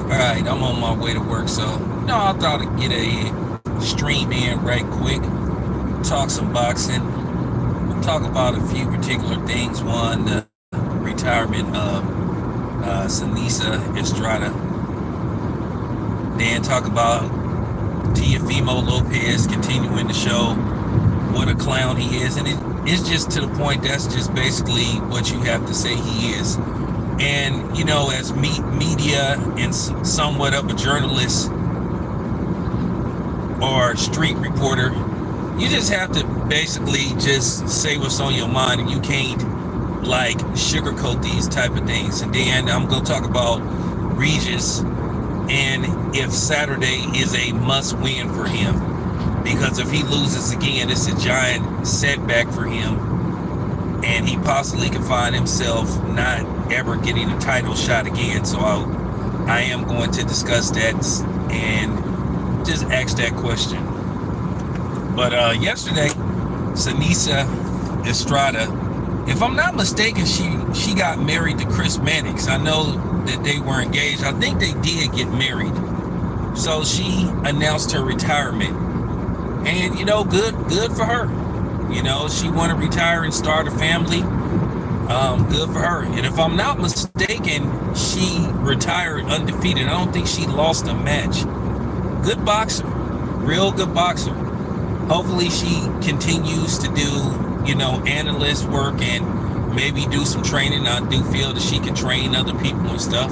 Alright, I'm on my way to work, so I thought I'd get a stream in right quick, talk some boxing, talk about a few particular things. One, the retirement of Seniesa Estrada. Then talk about Teofimo Lopez continuing to show what a clown he is. And it's just to the point that's just basically what you have to say he is. And, as media and somewhat of a journalist or street reporter, you just have to basically just say what's on your mind, and you can't sugarcoat these type of things. And then I'm going to talk about Regis and if Saturday is a must win for him, because if he loses again, it's a giant setback for him, and he possibly could find himself not ever getting a title shot again. So I am going to discuss that and just ask that question. But yesterday, Seniesa Estrada, if I'm not mistaken, she got married to Chris Mannix. I know that they were engaged. I think they did get married. So she announced her retirement, and good for her. She want to retire and start a family. Good for her. And if I'm not mistaken, she retired undefeated. I don't think she lost a match. Good boxer, real good boxer. Hopefully she continues to do, analyst work and maybe do some training. I do feel that she can train other people and stuff.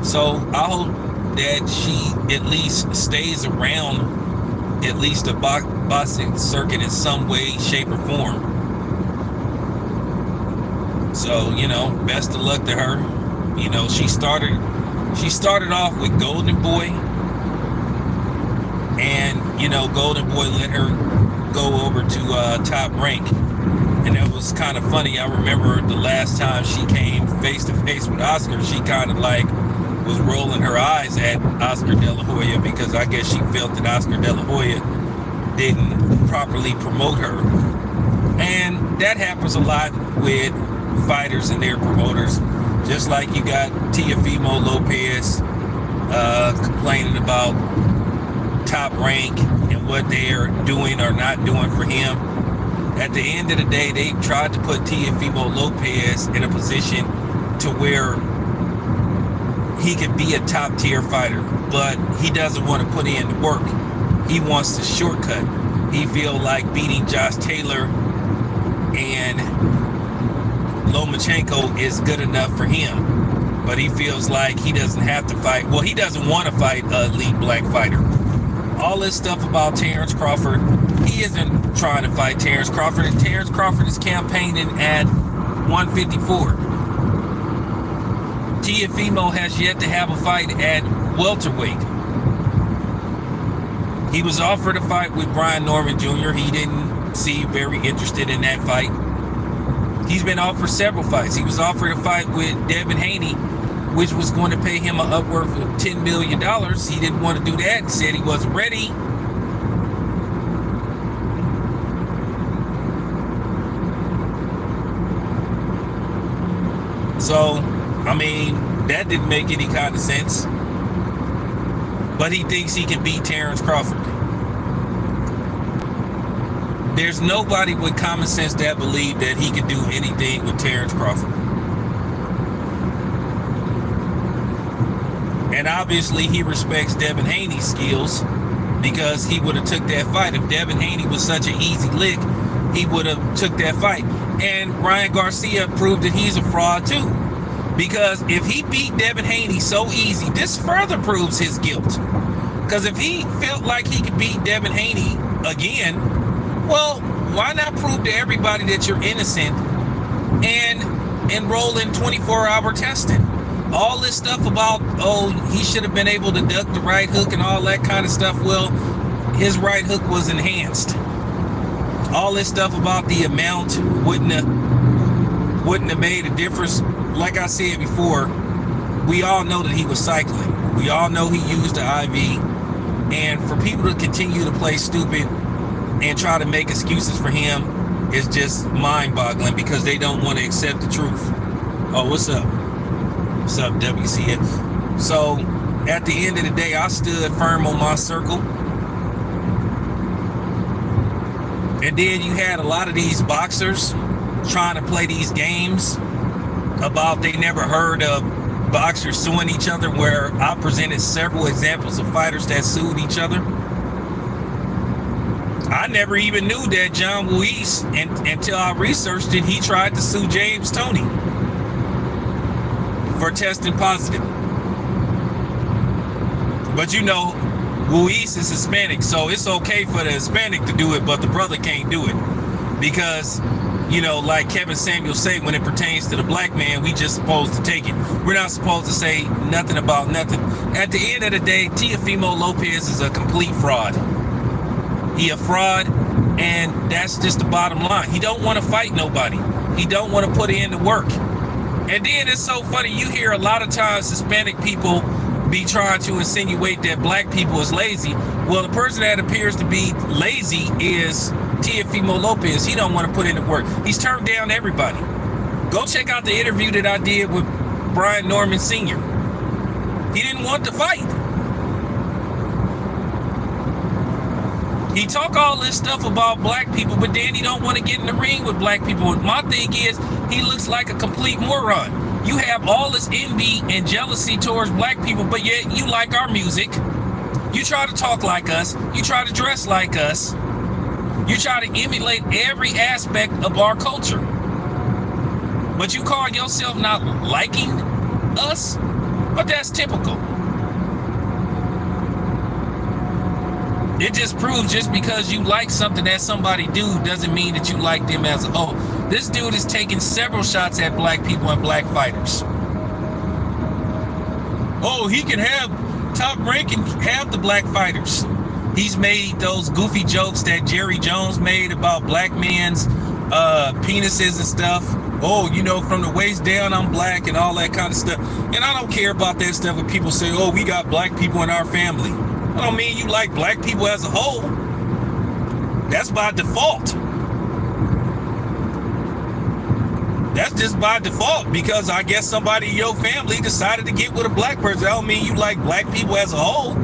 So I hope that she at least stays around at least the boxing circuit in some way, shape, or form. So, best of luck to her. She started off with Golden Boy, and, Golden Boy let her go over to Top Rank. And it was kind of funny. I remember the last time she came face to face with Oscar, she kind of was rolling her eyes at Oscar De La Hoya, because I guess she felt that Oscar De La Hoya didn't properly promote her. And that happens a lot with fighters and their promoters. Just like you got Teofimo Lopez complaining about Top Rank and what they're doing or not doing for him. At the end of the day, they tried to put Teofimo Lopez in a position to where he could be a top tier fighter, but he doesn't want to put in the work. He wants to shortcut. He feels like beating Josh Taylor and Lomachenko is good enough for him, but he feels like he doesn't have to fight. Well, he doesn't want to fight an elite black fighter. All this stuff about Terrence Crawford, he isn't trying to fight Terrence Crawford, and Terrence Crawford is campaigning at 154. Teofimo has yet to have a fight at welterweight. He was offered a fight with Brian Norman Jr. He didn't seem very interested in that fight. He's been offered several fights. He was offered a fight with Devin Haney, which was going to pay him an upwards of $10 million. He didn't want to do that and said he wasn't ready. So, that didn't make any kind of sense. But he thinks he can beat Terrence Crawford. There's nobody with common sense that believe that he can do anything with Terrence Crawford. And obviously he respects Devin Haney's skills, because he would have took that fight. If Devin Haney was such an easy lick, he would have took that fight. And Ryan Garcia proved that he's a fraud too. Because if he beat Devin Haney so easy, this further proves his guilt. Because if he felt like he could beat Devin Haney again, well, why not prove to everybody that you're innocent and enroll in 24-hour testing? All this stuff about, he should have been able to duck the right hook and all that kind of stuff. Well, his right hook was enhanced. All this stuff about the amount wouldn't have made a difference. Like I said before, we all know that he was cycling. We all know he used the IV. And for people to continue to play stupid and try to make excuses for him is just mind-boggling, because they don't want to accept the truth. Oh, what's up? What's up, WCF? So, at the end of the day, I stood firm on my circle. And then you had a lot of these boxers trying to play these games about they never heard of boxers suing each other, where I presented several examples of fighters that sued each other. I never even knew that John Ruiz, until I researched it, he tried to sue James Toney for testing positive. But you know, Ruiz is Hispanic, so it's okay for the Hispanic to do it, but the brother can't do it. Because, you know, like Kevin Samuel say, when it pertains to the black man, we just supposed to take it. We're not supposed to say nothing about nothing. At the end of the day, Teofimo Lopez is a complete fraud. He a fraud, and that's just the bottom line. He don't want to fight nobody. He don't want to put in the work. And then it's so funny, you hear a lot of times Hispanic people be trying to insinuate that black people is lazy. Well, the person that appears to be lazy is Teofimo Lopez. He don't want to put in the work. He's turned down everybody. Go check out the interview that I did with Brian Norman Sr. He didn't want to fight. He talk all this stuff about black people, but then he don't want to get in the ring with black people. My thing is, he looks like a complete moron. You have all this envy and jealousy towards black people, but yet you like our music. You try to talk like us. You try to dress like us. You try to emulate every aspect of our culture. But you call yourself not liking us? But that's typical. It just proves just because you like something that somebody do doesn't mean that you like them as a whole. This dude is taking several shots at black people and black fighters. Oh, he can have Top Rank and have the black fighters. He's made those goofy jokes that Jerry Jones made about black men's penises and stuff. Oh, you know, from the waist down, I'm black and all that kind of stuff. And I don't care about that stuff when people say, oh, we got black people in our family. I don't mean you like black people as a whole. That's by default. That's just by default, because I guess somebody in your family decided to get with a black person. I don't mean you like black people as a whole.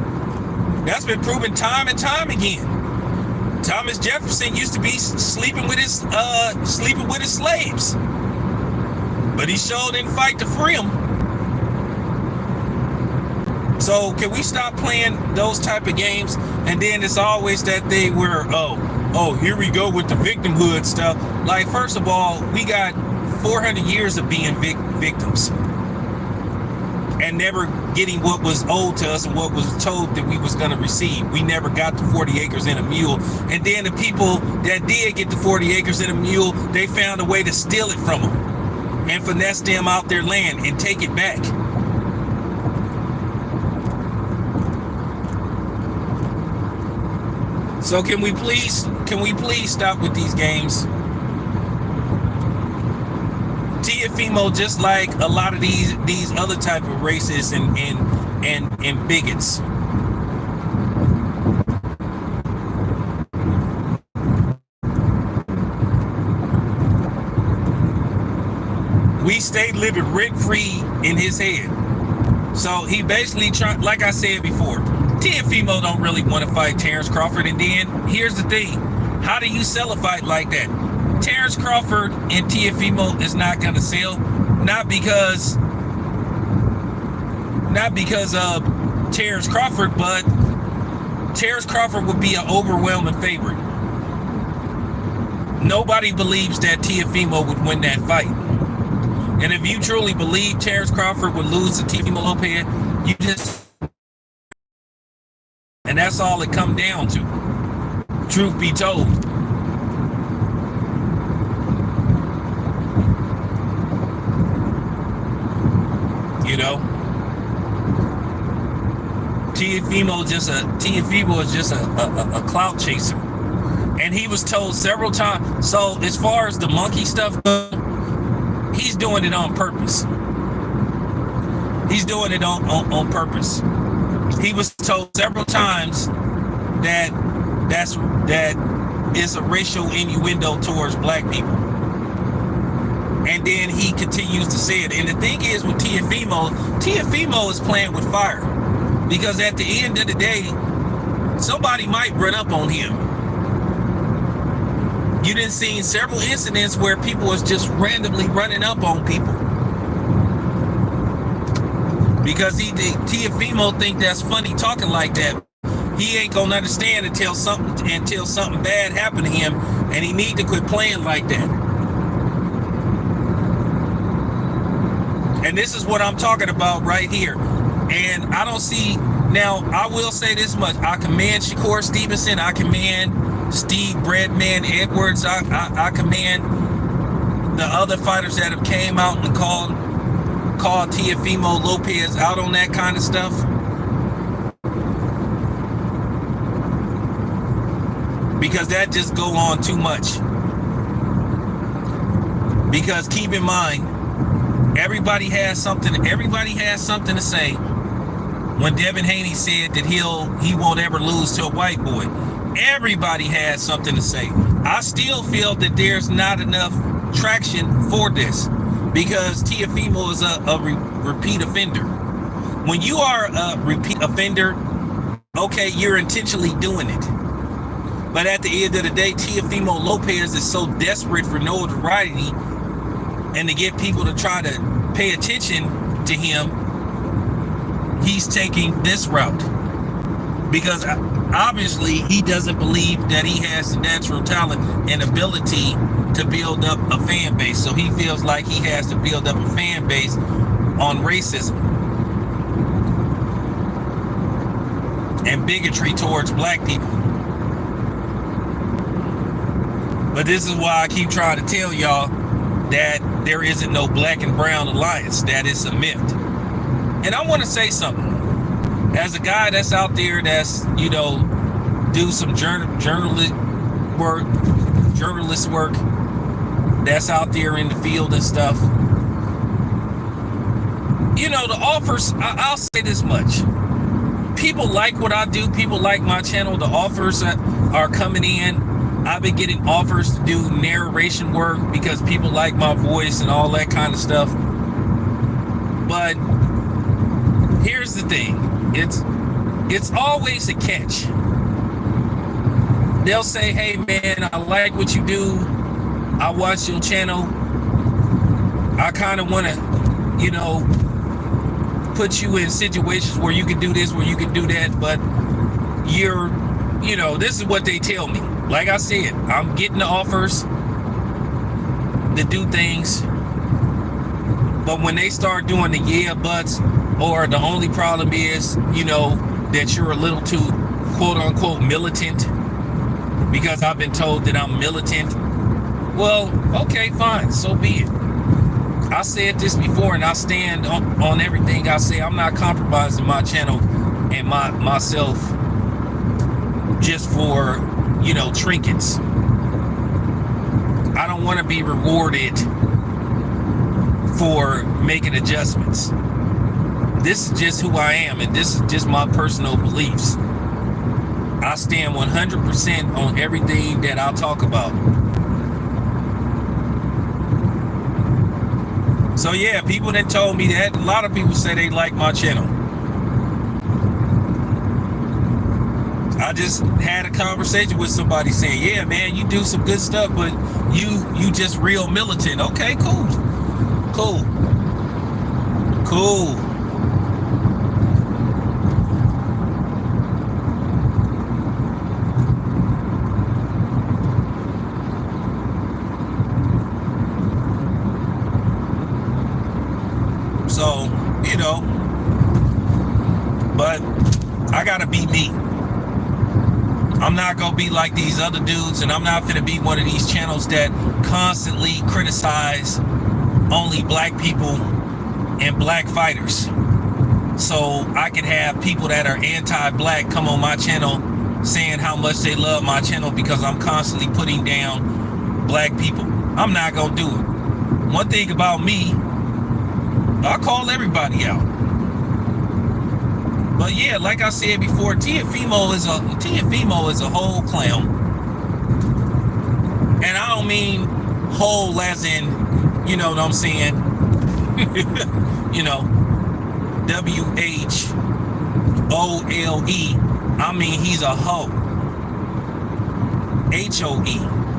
That's been proven time and time again. Thomas Jefferson used to be sleeping with his slaves, but he sure didn't fight to free them. So can we stop playing those type of games? And then it's always that they were, oh, here we go with the victimhood stuff. Like, first of all, we got 400 years of being victims and never getting what was owed to us and what was told that we was going to receive. We never got the 40 acres and a mule. And then the people that did get the 40 acres and a mule, they found a way to steal it from them and finesse them out their land and take it back. So can we please stop with these games? Teofimo, just like a lot of these other type of racists and bigots. We stay living rent-free in his head. So he basically tried, like I said before, Teofimo don't really want to fight Terrence Crawford. And then here's the thing, how do you sell a fight like that? Terrence Crawford and Teofimo is not going to sell, not because of Terrence Crawford, but Terrence Crawford would be an overwhelming favorite. Nobody believes that Teofimo would win that fight. And if you truly believe Terrence Crawford would lose to Teofimo Lopez, you just... And that's all it come down to, truth be told. You know, Teofimo is just a clout chaser, and he was told several times. So as far as the monkey stuff goes, he's doing it on purpose. He's doing it on purpose. He was told several times that it's a racial innuendo towards black people. And then he continues to say it. And the thing is with Teofimo is playing with fire. Because at the end of the day, somebody might run up on him. You didn't see several incidents where people was just randomly running up on people. Because Teofimo think that's funny talking like that. He ain't gonna understand until something bad happened to him, and he need to quit playing like that. And this is what I'm talking about right here. And I don't see, now I will say this much, I commend Shakur Stevenson, I commend Steve Breadman Edwards, I commend the other fighters that have came out and called Teofimo Lopez out on that kind of stuff. Because that just go on too much. Because keep in mind, everybody has something to say. When Devin Haney said that he won't ever lose to a white boy, everybody has something to say. I still feel that there's not enough traction for this, because Teofimo is a repeat offender. When you are a repeat offender, okay, you're intentionally doing it. But at the end of the day, Teofimo Lopez is so desperate for notoriety and to get people to try to pay attention to him, he's taking this route. Because obviously he doesn't believe that he has the natural talent and ability to build up a fan base. So he feels like he has to build up a fan base on racism and bigotry towards black people. But this is why I keep trying to tell y'all that there isn't no black and brown alliance, that is a myth. And I want to say something. As a guy that's out there that's, do some journalist work, that's out there in the field and stuff. The offers, I'll say this much. People like what I do. People like my channel. The offers that are coming in. I've been getting offers to do narration work because people like my voice and all that kind of stuff. But here's the thing. It's always a catch. They'll say, hey man, I like what you do. I watch your channel. I kind of want to, put you in situations where you can do this, where you can do that, but this is what they tell me. Like I said, I'm getting the offers to do things, but when they start doing the yeah buts, or the only problem is, that you're a little too quote unquote militant, because I've been told that I'm militant. Well, okay, fine, so be it. I said this before and I stand on everything I say. I'm not compromising my channel and myself just for, trinkets. I don't want to be rewarded for making adjustments. This is just who I am, and this is just my personal beliefs. I stand 100% on everything that I'll talk about. So yeah, people that told me that, a lot of people say they like my channel. I just had a conversation with somebody saying, yeah, man, you do some good stuff, but you just real militant. Okay, cool. So, but I gotta be me. I'm not gonna be like these other dudes, and I'm not gonna be one of these channels that constantly criticize only black people and black fighters. So I can have people that are anti-black come on my channel saying how much they love my channel because I'm constantly putting down black people. I'm not gonna do it. One thing about me, I call everybody out. But yeah, like I said before, Teofimo is a whole clown. And I don't mean whole as in, you know what I'm saying? WHOLE. HOLE. I mean, he's a hoe. HOE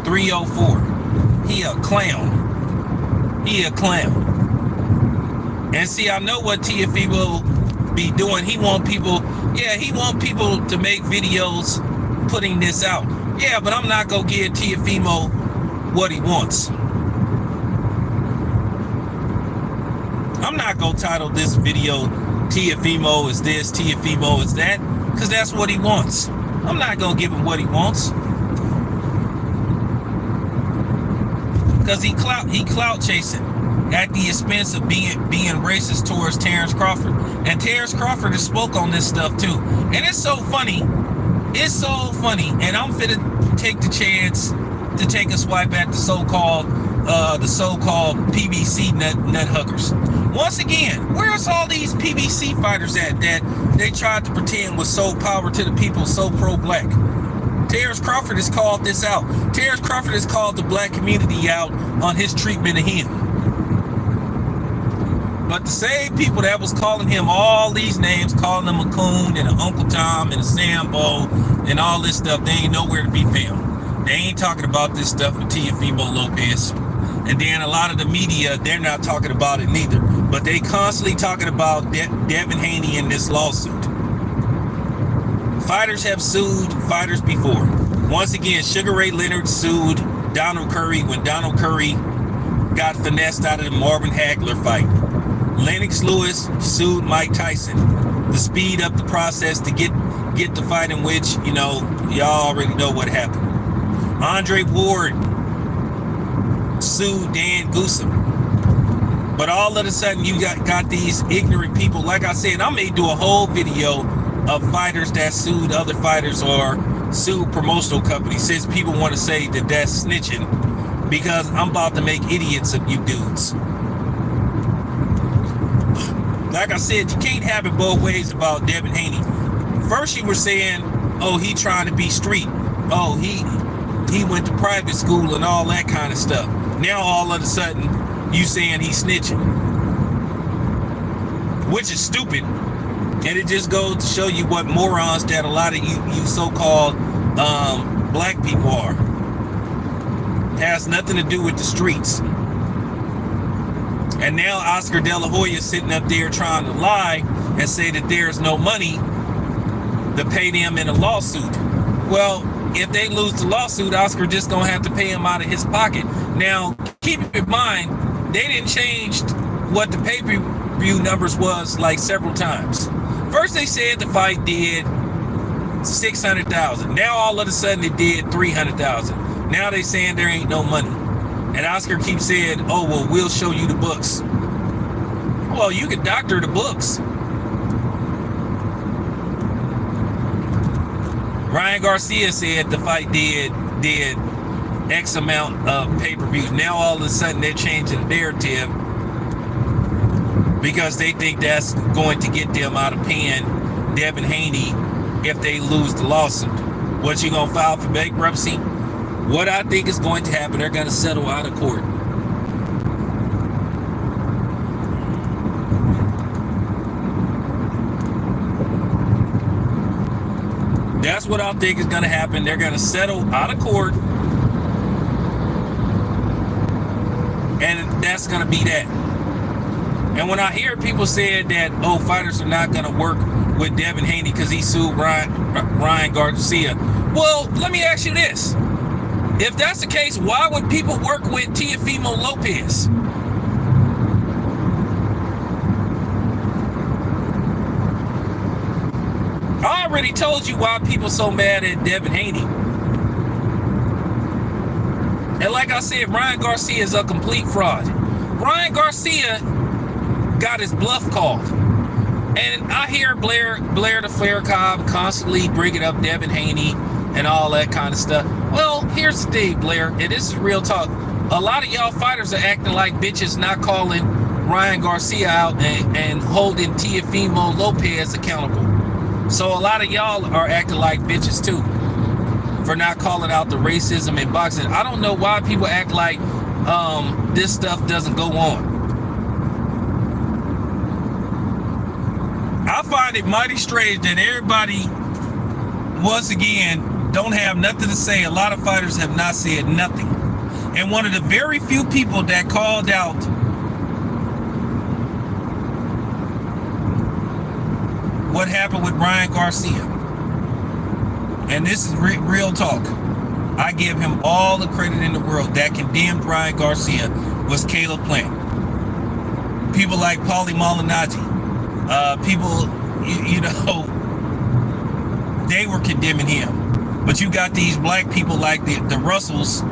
304. He a clown. He a clown. And see, I know what Teofimo be doing. He want people to make videos putting this out. Yeah, but I'm not gonna give Teofimo what he wants. I'm not gonna title this video Teofimo is this, Teofimo is that, because that's what he wants. I'm not gonna give him what he wants. Because he clout chasing at the expense of being racist towards Terrence Crawford. And Terrence Crawford has spoke on this stuff too. And it's so funny. It's so funny. And I'm finna take the chance to take a swipe at the so-called PBC nut huggers. Once again, where's all these PBC fighters at that they tried to pretend was so power to the people, so pro-black? Terrence Crawford has called this out. Terrence Crawford has called the black community out on his treatment of him. But the same people that was calling him all these names, calling him a coon and an Uncle Tom and a Sambo and all this stuff, they ain't nowhere to be found. They ain't talking about this stuff with Teofimo Lopez. And then a lot of the media, they're not talking about it neither. But they constantly talking about Devin Haney in this lawsuit. Fighters have sued fighters before. Once again, Sugar Ray Leonard sued Donald Curry when Donald Curry got finessed out of the Marvin Hagler fight. Lennox Lewis sued Mike Tyson to speed up the process to get the fight, in which, you know, y'all already know what happened. Andre Ward sued Dan Goosen. But all of a sudden you got these ignorant people. Like I said, I may do a whole video of fighters that sued other fighters or sued promotional companies, since people want to say that that's snitching, because I'm about to make idiots of you dudes. Like I said, you can't have it both ways about Devin Haney. First you were saying, oh, he trying to be street. Oh, he went to private school and all that kind of stuff. Now all of a sudden you saying he's snitching, which is stupid. And it just goes to show you what morons that a lot of you so-called black people are. It has nothing to do with the streets. And now Oscar De La Hoya sitting up there trying to lie and say that there's no money to pay them in a lawsuit. Well, if they lose the lawsuit, Oscar just gonna have to pay him out of his pocket. Now, keep in mind, they didn't change what the pay-per-view numbers was like several times. First they said the fight did 600,000. Now all of a sudden it did 300,000. Now they saying there ain't no money. And Oscar keeps saying, oh, well, we'll show you the books. Well, you can doctor the books. Ryan Garcia said the fight did X amount of pay-per-views. Now all of a sudden they're changing the narrative because they think that's going to get them out of paying Devin Haney if they lose the lawsuit. What, you gonna file for bankruptcy? What I think is going to happen, they're gonna settle out of court. That's what I think is gonna happen. They're gonna settle out of court, and that's gonna be that. And when I hear people saying that, oh, fighters are not gonna work with Devin Haney because he sued Ryan Garcia, well, let me ask you this. If that's the case, why would people work with Teofimo Lopez? I already told you why people so mad at Devin Haney. And like I said, Ryan Garcia is a complete fraud. Ryan Garcia got his bluff called. And I hear Blair the Flair Cobb constantly bringing up Devin Haney and all that kind of stuff. Well, here's the thing, Blair, and this is real talk. A lot of y'all fighters are acting like bitches, not calling Ryan Garcia out and holding Teofimo Lopez accountable. So a lot of y'all are acting like bitches too for not calling out the racism in boxing. I don't know why people act like this stuff doesn't go on. I find it mighty strange that everybody, once again, don't have nothing to say. A lot of fighters have not said nothing. And one of the very few people that called out what happened with Ryan Garcia, and this is real talk, I give him all the credit in the world, that condemned Ryan Garcia was Caleb Plant. People like Paulie Malignaggi, people, you know, they were condemning him. But you got these black people like the Russells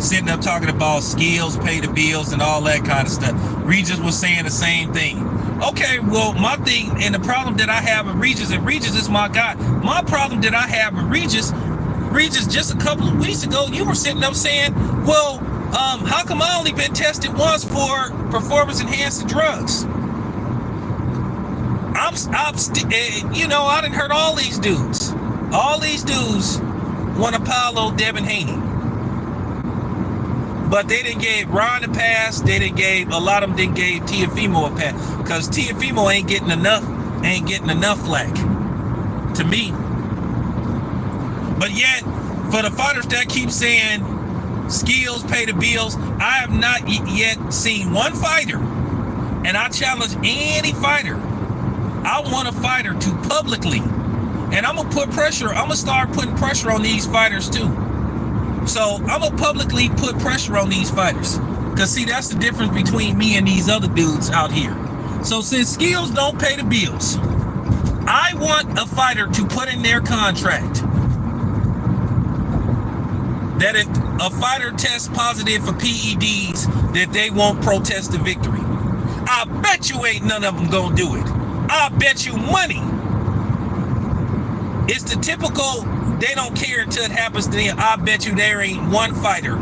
sitting up talking about skills, pay the bills, and all that kind of stuff. Regis was saying the same thing. Okay, well, my thing and the problem that I have with Regis, and Regis is my guy. My problem that I have with Regis, just a couple of weeks ago, you were sitting up saying, well, how come I only been tested once for performance-enhancing drugs? You know, I done heard all these dudes. All these dudes want to follow Devin Haney. But they didn't give Ron a pass. They didn't give, a lot of them didn't give Teofimo a pass. Because Teofimo ain't getting enough flack to me. But yet, for the fighters that keep saying skills pay the bills, I have not yet seen one fighter, and I challenge any fighter. I want a fighter to publicly, and I'm gonna start putting pressure on these fighters too. So I'm gonna publicly put pressure on these fighters, because see, that's the difference between me and these other dudes out here. So since skills don't pay the bills, I want a fighter to put in their contract that if a fighter tests positive for PEDs, that they won't protest the victory. I bet you ain't none of them gonna do it. I bet you money. It's the typical, they don't care until it happens to them. I bet you there ain't one fighter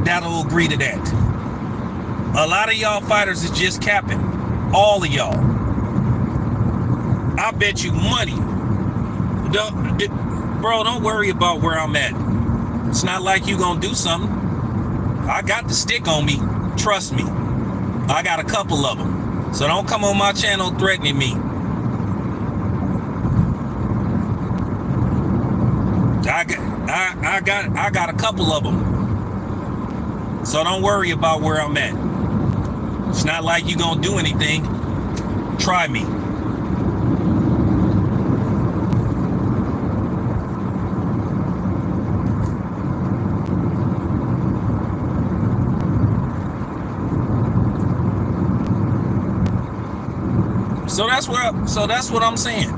that'll agree to that. A lot of y'all fighters is just capping. All of y'all. I bet you money. Bro, don't worry about where I'm at. It's not like you gonna do something. I got the stick on me. Trust me. I got a couple of them. So don't come on my channel threatening me. I got a couple of them. So don't worry about where I'm at. It's not like you gonna do anything. Try me. So that's what I'm saying.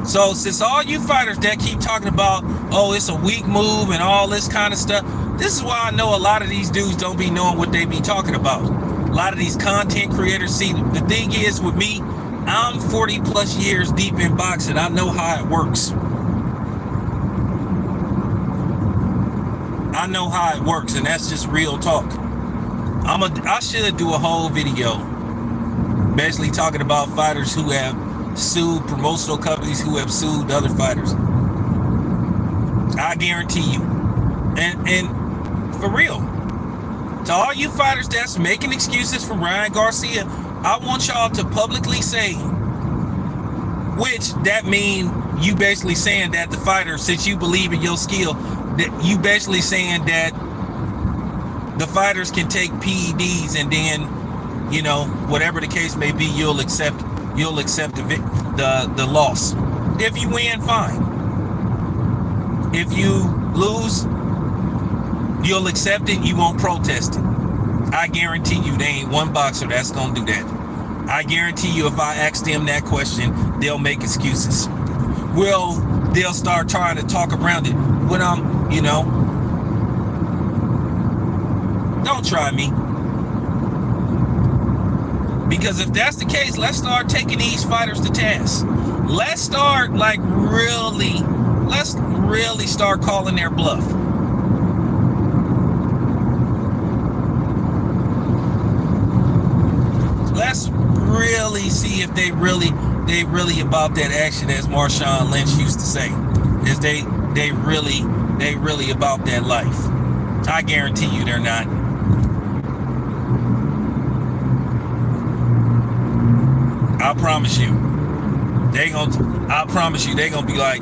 So since all you fighters that keep talking about, oh, it's a weak move and all this kind of stuff, this is why I know a lot of these dudes don't be knowing what they be talking about. A lot of these content creators, see, the thing is with me, I'm 40 plus years deep in boxing. I know how it works. I know how it works, and that's just real talk. I should do a whole video basically talking about fighters who have sued promotional companies, who have sued other fighters. I guarantee you. And for real, to all you fighters that's making excuses for Ryan Garcia, I want y'all to publicly say, which that mean you basically saying that the fighter, since you believe in your skill, that you basically saying that the fighters can take PEDs and then, you know, whatever the case may be, you'll accept the loss. If you win, fine. If you lose, you'll accept it. You won't protest it. I guarantee you there ain't one boxer that's gonna do that. I guarantee you if I ask them that question, they'll make excuses. Well, they'll start trying to talk around it. When I'm, you know, don't try me. Because if that's the case, let's start taking these fighters to task. Let's start let's really start calling their bluff. Let's really see if they really about that action, as Marshawn Lynch used to say. Is they really about that life. I guarantee you they're not. I promise you. I promise you, they gonna be like,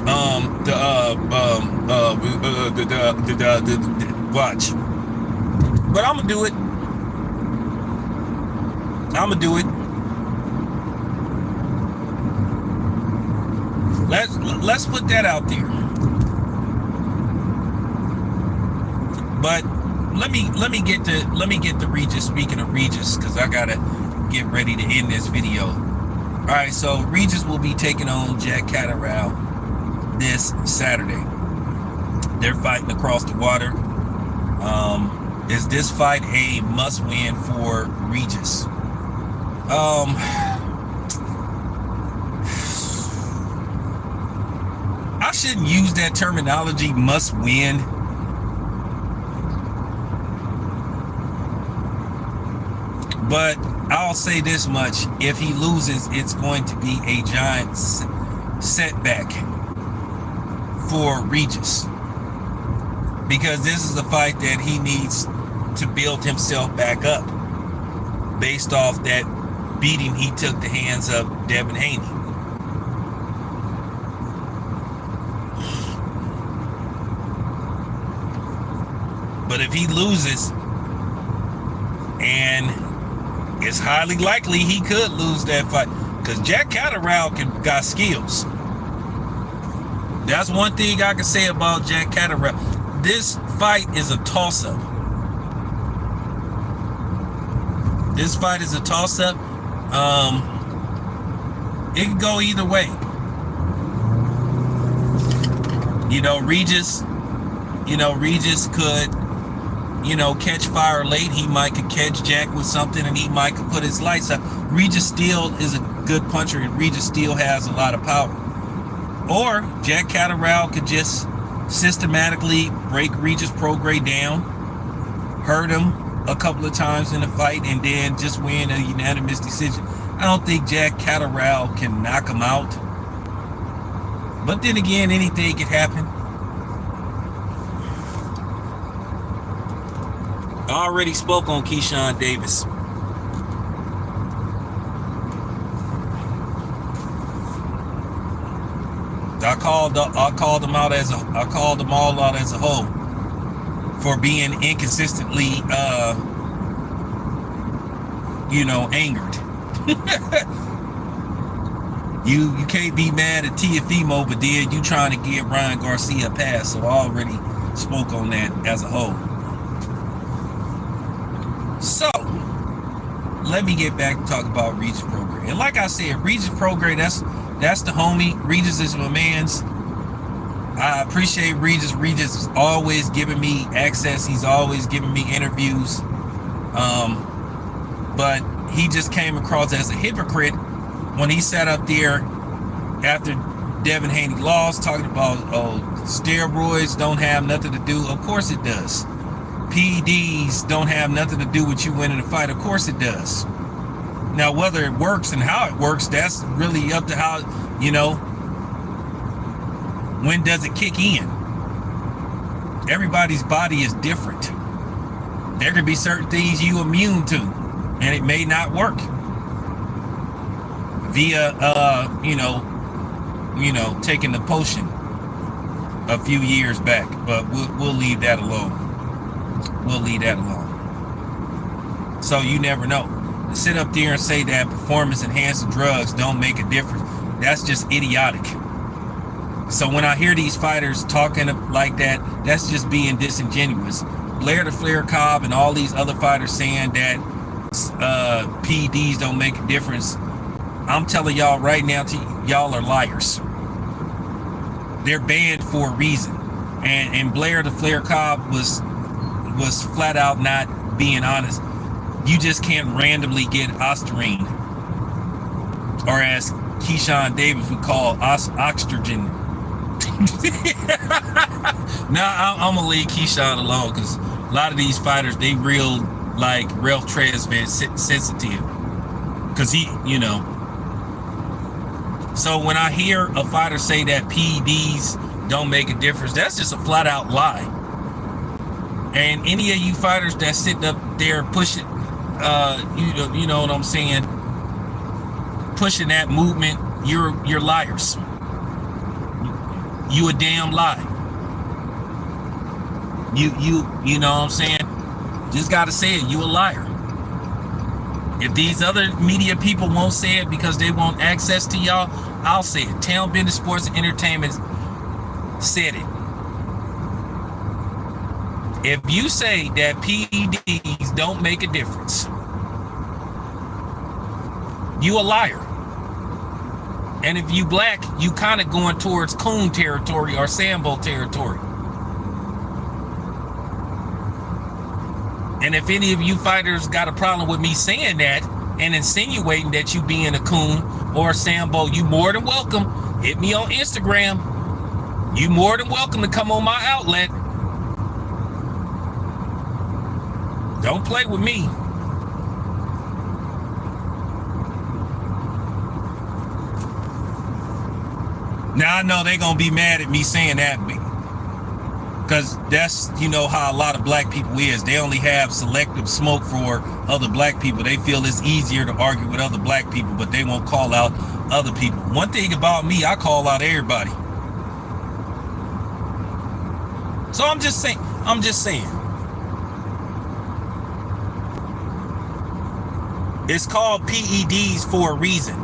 watch. But I'm gonna do it. Let's put that out there. But let me get to Regis. Speaking of Regis, because I gotta get ready to end this video. All right, so Regis will be taking on Jack Catterall this Saturday. They're fighting across the water. Is this fight a must-win for Regis? I shouldn't use that terminology, must-win. But I'll say this much: if he loses, it's going to be a giant setback for Regis, because this is a fight that he needs to build himself back up based off that beating he took the hands of Devin Haney. But if he loses, and it's highly likely he could lose that fight, because Jack Catterall got skills. That's one thing I can say about Jack Catterall. This fight is a toss-up. This fight is a toss-up. It can go either way. Regis could, catch fire late. He could catch Jack with something, and he could put his lights up. Regis still is a good puncher, and Regis still has a lot of power. Or Jack Catterall could just systematically break Regis Prograis down, hurt him a couple of times in the fight, and then just win a unanimous decision. I don't think Jack Catterall can knock him out. But then again, anything could happen. I already spoke on Keyshawn Davis. I called them all out as a whole for being inconsistently, angered. You can't be mad at Teofimo, but then you trying to get Ryan Garcia a pass. So I already spoke on that as a whole. So let me get back to talk about Regis Prograis. And like I said, Regis Prograis, that's the homie. Regis is my man's. I appreciate Regis. Regis is always giving me access. He's always giving me interviews. But he just came across as a hypocrite when he sat up there after Devin Haney lost, talking about, steroids don't have nothing to do. Of course it does. PEDs don't have nothing to do with you winning a fight. Of course it does. Now, whether it works and how it works, that's really up to how, when does it kick in? Everybody's body is different. There could be certain things you immune to, and it may not work via, taking the potion a few years back. But we'll leave that alone. So you never know. To sit up there and say that performance enhancing drugs don't make a difference, that's just idiotic. So when I hear these fighters talking like that, that's just being disingenuous. Blair the Flair Cobb and all these other fighters saying that PEDs don't make a difference. I'm telling y'all right now, y'all are liars. They're banned for a reason. And Blair the Flair Cobb was flat out not being honest. You just can't randomly get Ostarine, or as Keyshawn Davis would call oxygen. Now I'm gonna leave Keyshawn alone, because a lot of these fighters, they real like Ralph Tresvant sensitive, because he, So when I hear a fighter say that PEDs don't make a difference, that's just a flat out lie. And any of you fighters that sitting up there pushing, you know what I'm saying, pushing that movement, you're liars. You a damn lie. You know what I'm saying? Just gotta say it, you a liar. If these other media people won't say it because they want access to y'all, I'll say it. Town Business Sports and Entertainment said it. If you say that PEDs don't make a difference, you a liar. And if you black, you kind of going towards coon territory or Sambo territory. And if any of you fighters got a problem with me saying that and insinuating that you being a coon or a Sambo, you more than welcome. Hit me on Instagram. You more than welcome to come on my outlet. Don't play with me. Now I know they're gonna be mad at me saying that, because that's, you know, how a lot of black people is. They only have selective smoke for other black people. They feel it's easier to argue with other black people, but they won't call out other people. One thing about me, I call out everybody. So I'm just saying. It's called PEDs for a reason.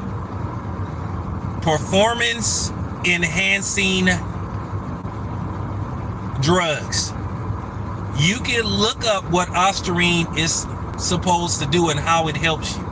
Performance enhancing drugs. You can look up what Ostarine is supposed to do and how it helps you.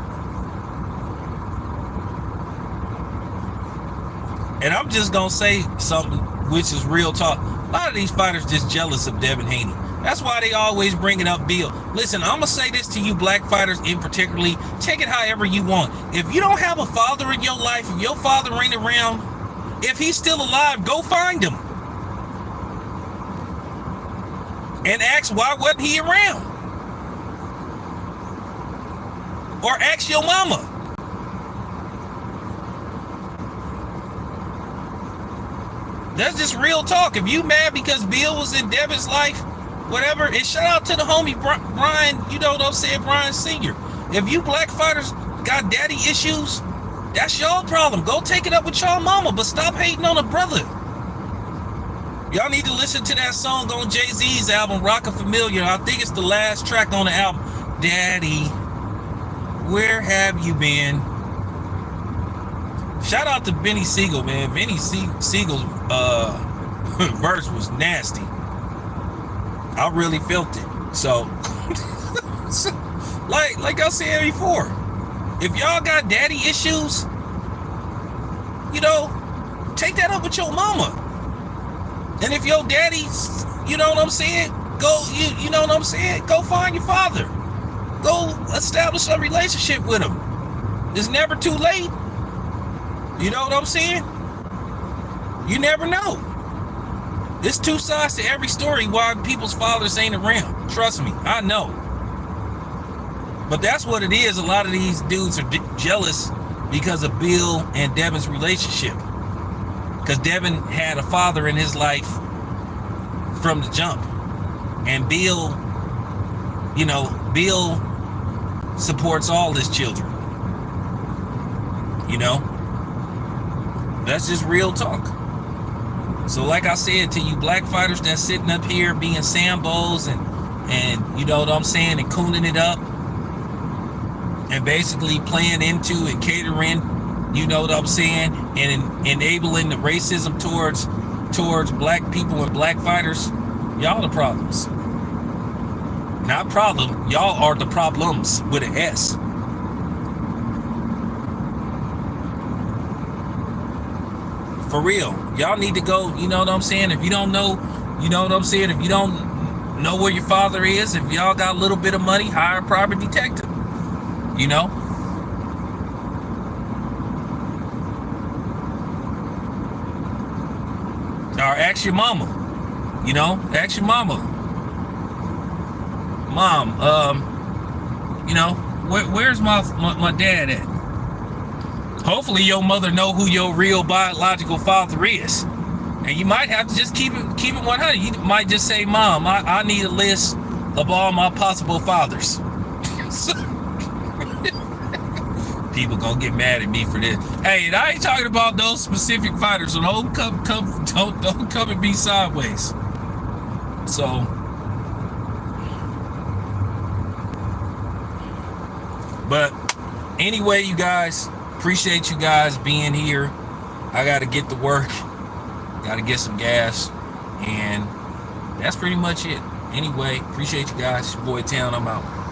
And I'm just gonna say something which is real talk. A lot of these fighters just jealous of Devin Haney. That's why they always bringing up Bill. Listen, I'm gonna say this to you black fighters in particularly. Take it however you want. If you don't have a father in your life, if your father ain't around, if he's still alive, go find him. And ask why wasn't he around? Or ask your mama. That's just real talk. If you mad because Bill was in Devin's life, whatever, and shout out to the homie Brian, you know what I'm saying, Brian Sr. If you black fighters got daddy issues, that's y'all problem. Go take it up with y'all mama, but stop hating on a brother. Y'all need to listen to that song on Jay-Z's album, Rockin' Familiar. I think it's the last track on the album. Daddy, where have you been? Shout out to Benny Siegel, man. Benny Siegel's verse was nasty. I really felt it. So, like I said before, if y'all got daddy issues, you know, take that up with your mama. And if your daddy's, you know what I'm saying, you know what I'm saying, go find your father. Go establish a relationship with him. It's never too late. You know what I'm saying? You never know. There's two sides to every story why people's fathers ain't around. Trust me, I know. But that's what it is. A lot of these dudes are jealous because of Bill and Devin's relationship. Because Devin had a father in his life from the jump. And Bill, you know, Bill supports all his children. You know? That's just real talk. So like I said to you black fighters that's sitting up here being Sambos and you know what I'm saying, and cooning it up and basically playing into and catering, you know what I'm saying, and enabling the racism towards black people and black fighters, y'all the problems. Not problem, y'all are the problems with an S. For real, y'all need to go, you know what I'm saying? If you don't know, you know what I'm saying? If you don't know where your father is, if y'all got a little bit of money, hire a private detective, you know? Or ask your mama, you know? Ask your mama. Mom, you know, where's my dad at? Hopefully your mother know who your real biological father is. And you might have to just keep it 100. You might just say, Mom, I need a list of all my possible fathers. People gonna get mad at me for this. Hey, and I ain't talking about those specific fighters, so don't come and be sideways. So, but anyway, you guys, appreciate you guys being here. I gotta get to work, gotta get some gas, and that's pretty much it. Anyway, appreciate you guys. It's your boy Town, I'm out.